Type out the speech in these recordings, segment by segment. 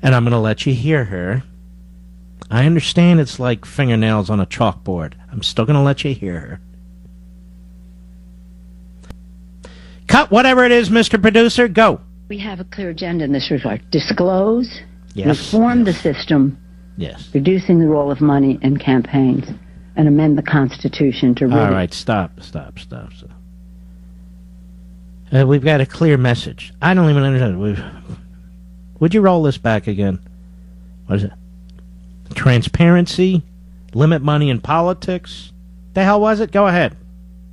And I'm going to let you hear her. I understand it's like fingernails on a chalkboard. I'm still going to let you hear her. Cut whatever it is, Mr. Producer. Go. We have a clear agenda in this regard. Disclose, yes, reform the system, yes, reducing the role of money in campaigns, and amend the Constitution to... All right, stop. We've got a clear message. I don't even understand. Would you roll this back again? What is it? Transparency, limit money in politics. The hell was it? Go ahead.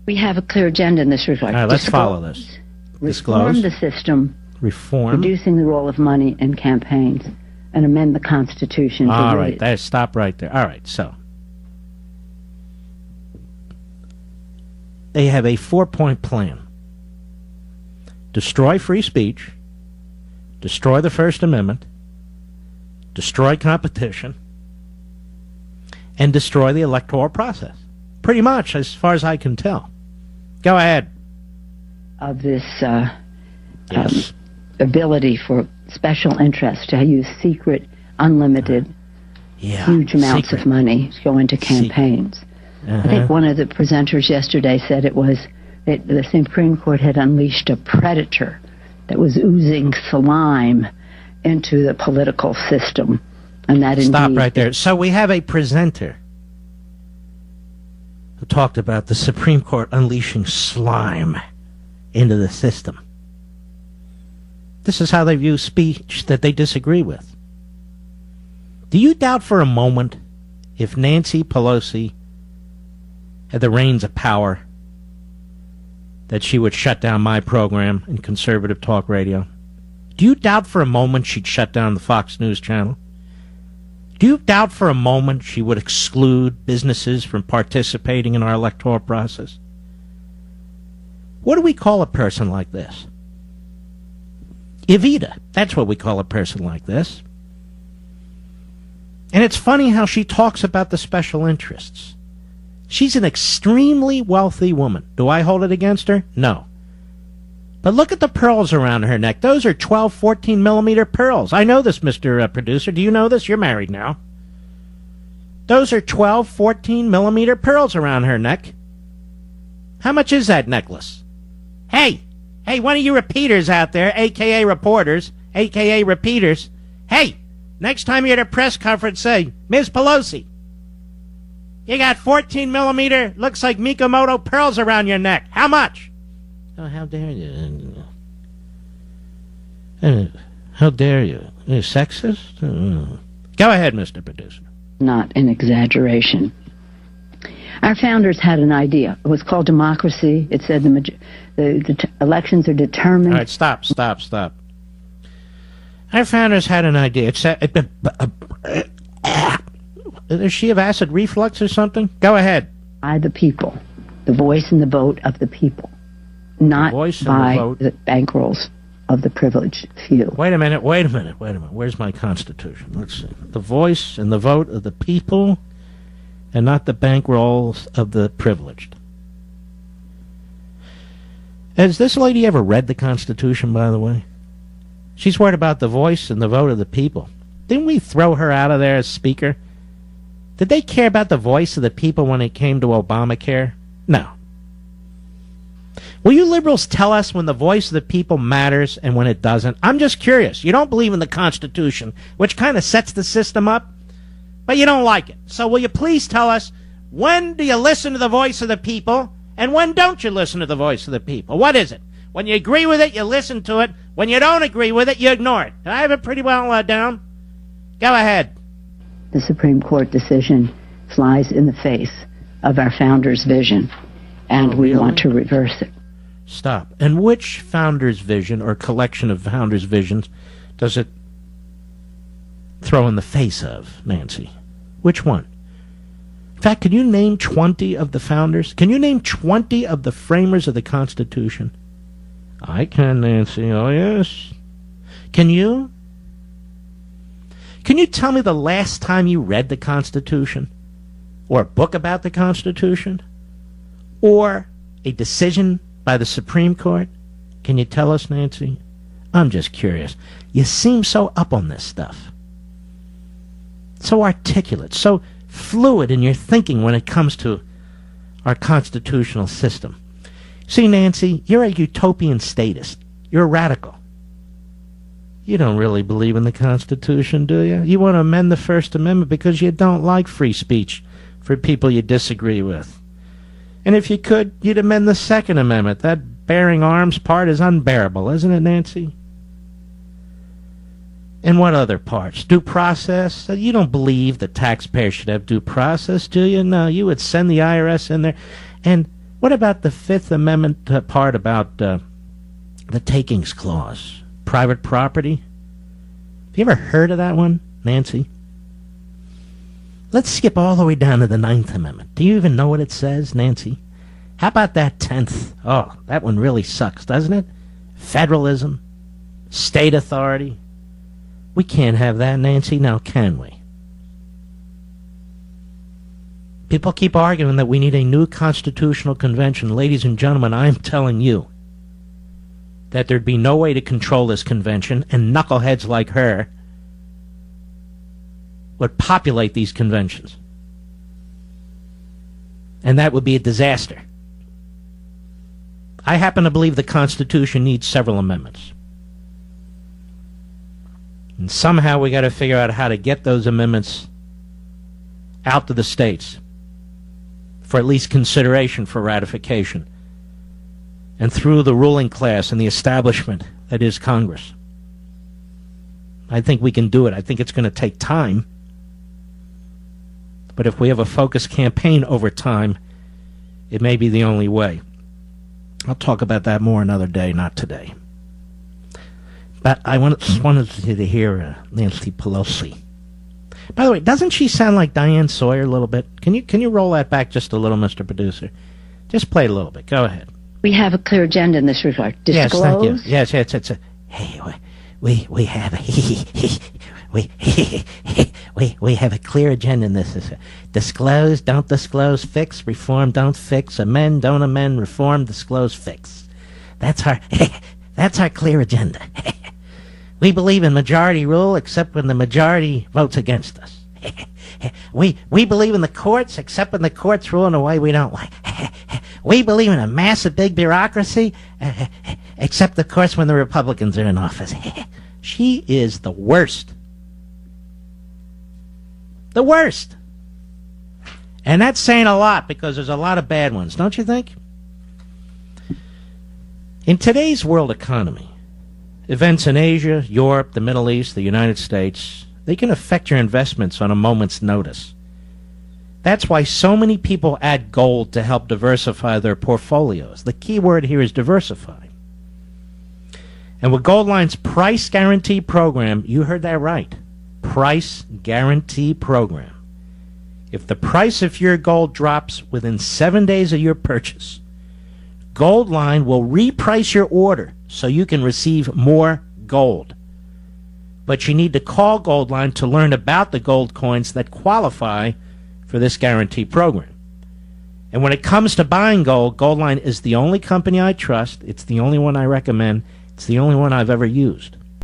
We have a clear agenda in this regard. All right, let's follow this. Reform the system, reducing the role of money in campaigns, and amend the Constitution. All right, stop right there. All right, so they have a 4-point plan. Destroy free speech, destroy the First Amendment, destroy competition, and destroy the electoral process. Pretty much, as far as I can tell. Go ahead. Of this yes. Ability for special interests to use secret, unlimited, huge amounts of money to go into campaigns. I think one of the presenters yesterday said it was the Supreme Court had unleashed a predator that was oozing slime into the political system. And that Stop right there. So we have a presenter who talked about the Supreme Court unleashing slime into the system. This is how they view speech that they disagree with. Do you doubt for a moment if Nancy Pelosi had the reins of power that she would shut down my program in conservative talk radio? Do you doubt for a moment she'd shut down the Fox News channel? Do you doubt for a moment she would exclude businesses from participating in our electoral process? What do we call a person like this? Evita. That's what we call a person like this. And it's funny how she talks about the special interests. She's an extremely wealthy woman. Do I hold it against her? No. But look at the pearls around her neck. Those are 12, 14-millimeter pearls. I know this, Mr. Producer. Do you know this? You're married now. Those are 12, 14-millimeter pearls around her neck. How much is that necklace? Hey, one of you repeaters out there, a.k.a. reporters, a.k.a. repeaters. Hey, next time you're at a press conference, say, Ms. Pelosi, you got 14-millimeter, looks like Mikomoto pearls around your neck. How much? Oh, how dare you? How dare you? Are you sexist? Go ahead, Mr. Producer. Not an exaggeration. Our founders had an idea. It was called democracy. It said the elections are determined. All right, stop. Our founders had an idea. It said, does she have acid reflux or something? Go ahead. By the people. The voice and the vote of the people. Not by the bankrolls of the privileged few. Wait a minute. Where's my Constitution? Let's see. The voice and the vote of the people, and not the bankrolls of the privileged. Has this lady ever read the Constitution, by the way? She's worried about the voice and the vote of the people. Didn't we throw her out of there as speaker? Did they care about the voice of the people when it came to Obamacare? No. Will you liberals tell us when the voice of the people matters and when it doesn't? I'm just curious. You don't believe in the Constitution, which kind of sets the system up, but you don't like it. So will you please tell us, when do you listen to the voice of the people, and when don't you listen to the voice of the people? What is it? When you agree with it, you listen to it. When you don't agree with it, you ignore it. I have it pretty well down. Go ahead. The Supreme Court decision flies in the face of our founders' vision, and we want to reverse it. Stop. And which founder's vision or collection of founders' visions does it throw in the face of, Nancy? Which one? In fact, can you name 20 of the founders? Can you name 20 of the framers of the Constitution? I can, Nancy. Oh, yes. Can you? Can you tell me the last time you read the Constitution? Or a book about the Constitution? Or a decision by the Supreme Court? Can you tell us, Nancy? I'm just curious. You seem so up on this stuff. so articulate, so fluid in your thinking when it comes to our constitutional system. See, Nancy, you're a utopian statist. You're a radical. You don't really believe in the Constitution, do you? You want to amend the First Amendment because you don't like free speech for people you disagree with. And if you could, you'd amend the Second Amendment. That bearing arms part is unbearable, isn't it, Nancy? And what other parts? Due process? You don't believe the taxpayer should have due process, do you? No, you would send the IRS in there. And what about the Fifth Amendment part about the takings clause? Private property? Have you ever heard of that one, Nancy? Let's skip all the way down to the Ninth Amendment. Do you even know what it says, Nancy? How about that 10th? Oh, that one really sucks, doesn't it? Federalism, state authority. We can't have that, Nancy, now can we? People keep arguing that we need a new constitutional convention. Ladies and gentlemen, I'm telling you that there'd be no way to control this convention, and knuckleheads like her would populate these conventions. And that would be a disaster. I happen to believe the Constitution needs several amendments. And somehow we got to figure out how to get those amendments out to the states for at least consideration for ratification, and through the ruling class and the establishment that is Congress. I think we can do it. I think it's going to take time. But if we have a focused campaign over time, it may be the only way. I'll talk about that more another day, not today. But I just wanted you to hear Nancy Pelosi. By the way, doesn't she sound like Diane Sawyer a little bit? Can you roll that back just a little, Mr. Producer? Just play it a little bit. Go ahead. We have a clear agenda in this regard. Disclose. Yes, thank you. Yes, it's a. Hey, we have we have a clear agenda in this. Disclose, don't disclose, fix, reform, don't fix, amend, don't amend, reform, disclose, fix. That's our clear agenda. We believe in majority rule, except when the majority votes against us. We believe in the courts, except when the courts rule in a way we don't like. We believe in a massive big bureaucracy, except, of course, when the Republicans are in office. She is the worst. The worst. And that's saying a lot, because there's a lot of bad ones, don't you think? In today's world economy, events in Asia, Europe, the Middle East, the United States, they can affect your investments on a moment's notice. That's why so many people add gold to help diversify their portfolios. The key word here is diversify. And with Goldline's price guarantee program, you heard that right, price guarantee program. If the price of your gold drops within 7 days of your purchase, Goldline will reprice your order so you can receive more gold. But you need to call Goldline to learn about the gold coins that qualify for this guarantee program. And when it comes to buying gold, Goldline is the only company I trust. It's the only one I recommend. It's the only one I've ever used.